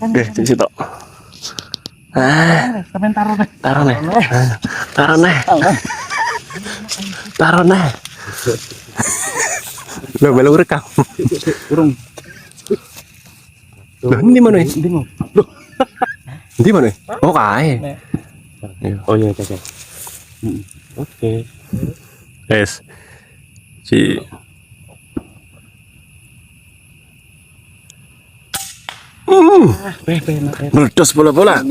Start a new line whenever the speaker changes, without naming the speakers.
Oke, di situ.
Sampeyan taruh nih.
Taruh nih. Taruh nih. Taruh nih. Lo belum rekam.
Urung.
Loh, ini mana?
Ndi mau?
Di mana? Oh, kae.
Oh iya, oke. Oke.
Yes. Si meledos bola-bola.